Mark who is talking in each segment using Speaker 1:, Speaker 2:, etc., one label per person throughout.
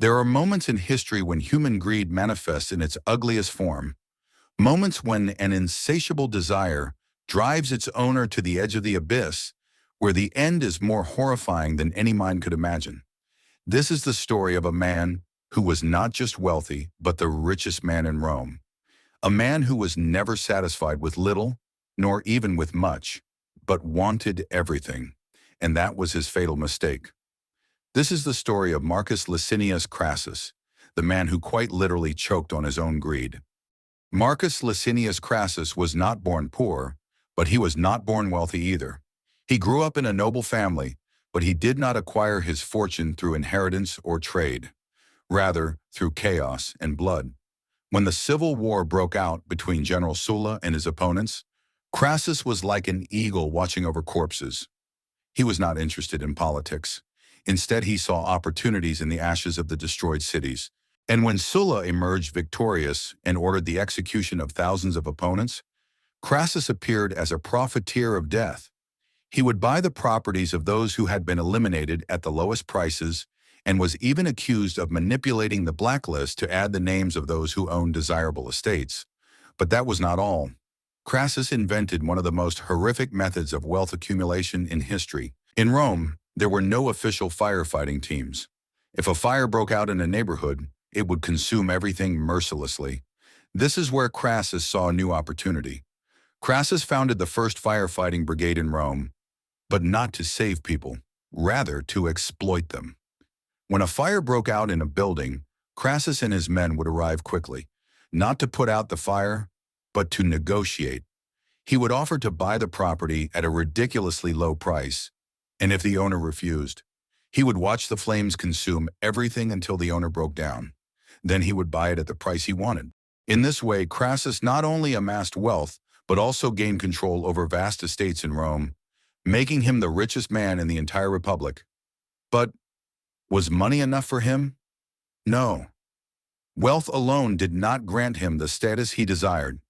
Speaker 1: There are moments in history when human greed manifests in its ugliest form, moments when an insatiable desire drives its owner to the edge of the abyss, where the end is more horrifying than any mind could imagine. This is the story of a man who was not just wealthy, but the richest man in Rome. A man who was never satisfied with little, nor even with much, but wanted everything, and that was his fatal mistake. This is the story of Marcus Licinius Crassus, the man who quite literally choked on his own greed. Marcus Licinius Crassus was not born poor, but he was not born wealthy either. He grew up in a noble family, but he did not acquire his fortune through inheritance or trade, rather through chaos and blood. When the civil war broke out between General Sulla and his opponents, Crassus was like an eagle watching over corpses. He was not interested in politics. Instead, he saw opportunities in the ashes of the destroyed cities. And when Sulla emerged victorious and ordered the execution of thousands of opponents, Crassus appeared as a profiteer of death. He would buy the properties of those who had been eliminated at the lowest prices and was even accused of manipulating the blacklist to add the names of those who owned desirable estates. But that was not all. Crassus invented one of the most horrific methods of wealth accumulation in history. In Rome, there were no official firefighting teams. If a fire broke out in a neighborhood, it would consume everything mercilessly. This is where Crassus saw a new opportunity. Crassus founded the first firefighting brigade in Rome, but not to save people, rather to exploit them. When a fire broke out in a building, Crassus and his men would arrive quickly, not to put out the fire, but to negotiate. He would offer to buy the property at a ridiculously low price, and if the owner refused, he would watch the flames consume everything until the owner broke down. Then he would buy it at the price he wanted. In this way, Crassus not only amassed wealth, but also gained control over vast estates in Rome, making him the richest man in the entire republic. But was money enough for him? No. Wealth alone did not grant him the status he desired.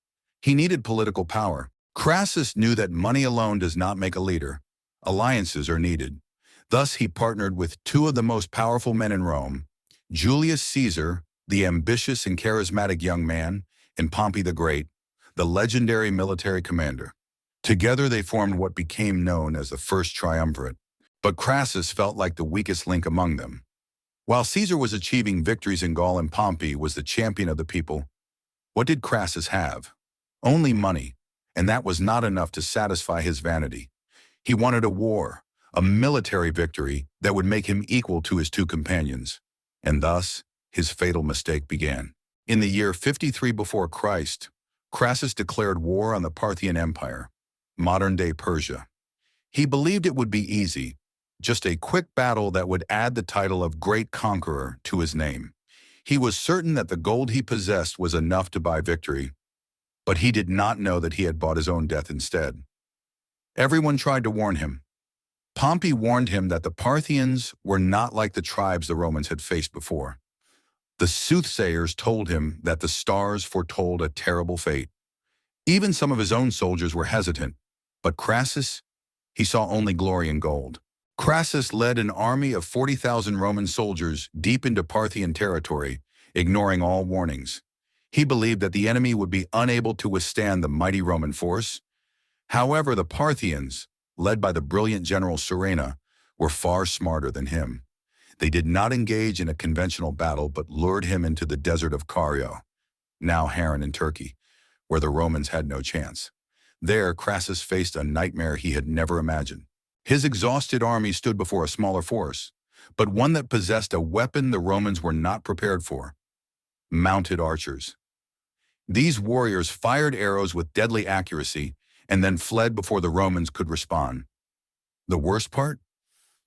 Speaker 1: He needed political power. Crassus knew that money alone does not make a leader. Alliances are needed. Thus, he partnered with two of the most powerful men in Rome, Julius Caesar, the ambitious and charismatic young man, and Pompey the Great, the legendary military commander. Together, they formed what became known as the First Triumvirate. But Crassus felt like the weakest link among them. While Caesar was achieving victories in Gaul and Pompey was the champion of the people, what did Crassus have? Only money, and that was not enough to satisfy his vanity. He wanted a war, a military victory that would make him equal to his two companions. And thus, his fatal mistake began. In the year 53 before Christ, Crassus declared war on the Parthian Empire, modern-day Persia. He believed it would be easy, just a quick battle that would add the title of Great Conqueror to his name. He was certain that the gold he possessed was enough to buy victory, but he did not know that he had bought his own death instead. Everyone tried to warn him. Pompey warned him that the Parthians were not like the tribes the Romans had faced before. The soothsayers told him that the stars foretold a terrible fate. Even some of his own soldiers were hesitant, but Crassus, he saw only glory and gold. Crassus led an army of 40,000 Roman soldiers deep into Parthian territory, ignoring all warnings. He believed that the enemy would be unable to withstand the mighty Roman force. However, the Parthians, led by the brilliant general Surena, were far smarter than him. They did not engage in a conventional battle, but lured him into the desert of Carrhae, now Haran in Turkey, where the Romans had no chance. There, Crassus faced a nightmare he had never imagined. His exhausted army stood before a smaller force, but one that possessed a weapon the Romans were not prepared for: mounted archers. These warriors fired arrows with deadly accuracy and then fled before the Romans could respond. The worst part?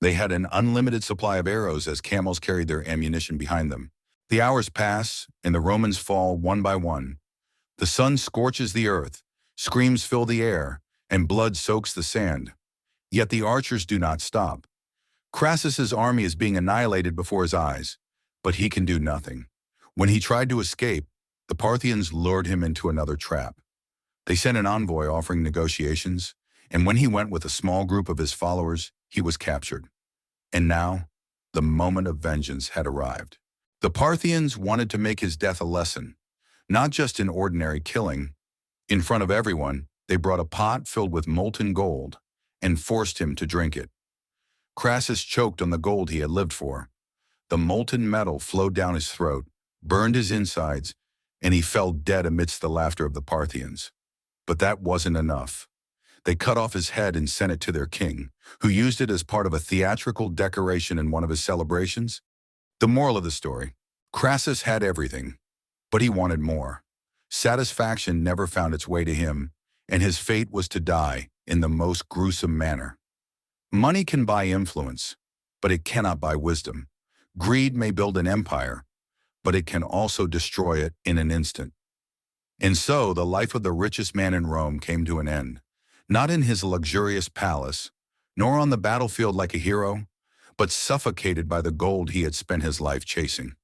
Speaker 1: They had an unlimited supply of arrows as camels carried their ammunition behind them. The hours pass, and the Romans fall one by one. The sun scorches the earth, screams fill the air, and blood soaks the sand. Yet the archers do not stop. Crassus's army is being annihilated before his eyes, but he can do nothing. When he tried to escape, the Parthians lured him into another trap. They sent an envoy offering negotiations, and when he went with a small group of his followers, he was captured. And now, the moment of vengeance had arrived. The Parthians wanted to make his death a lesson, not just in ordinary killing. In front of everyone, they brought a pot filled with molten gold and forced him to drink it. Crassus choked on the gold he had lived for. The molten metal flowed down his throat, burned his insides, and he fell dead amidst the laughter of the Parthians. But that wasn't enough. They cut off his head and sent it to their king, who used it as part of a theatrical decoration in one of his celebrations. The moral of the story: Crassus had everything, but he wanted more. Satisfaction never found its way to him, and his fate was to die in the most gruesome manner. Money can buy influence, but it cannot buy wisdom. Greed may build an empire, but it can also destroy it in an instant. And so the life of the richest man in Rome came to an end, not in his luxurious palace, nor on the battlefield like a hero, but suffocated by the gold he had spent his life chasing.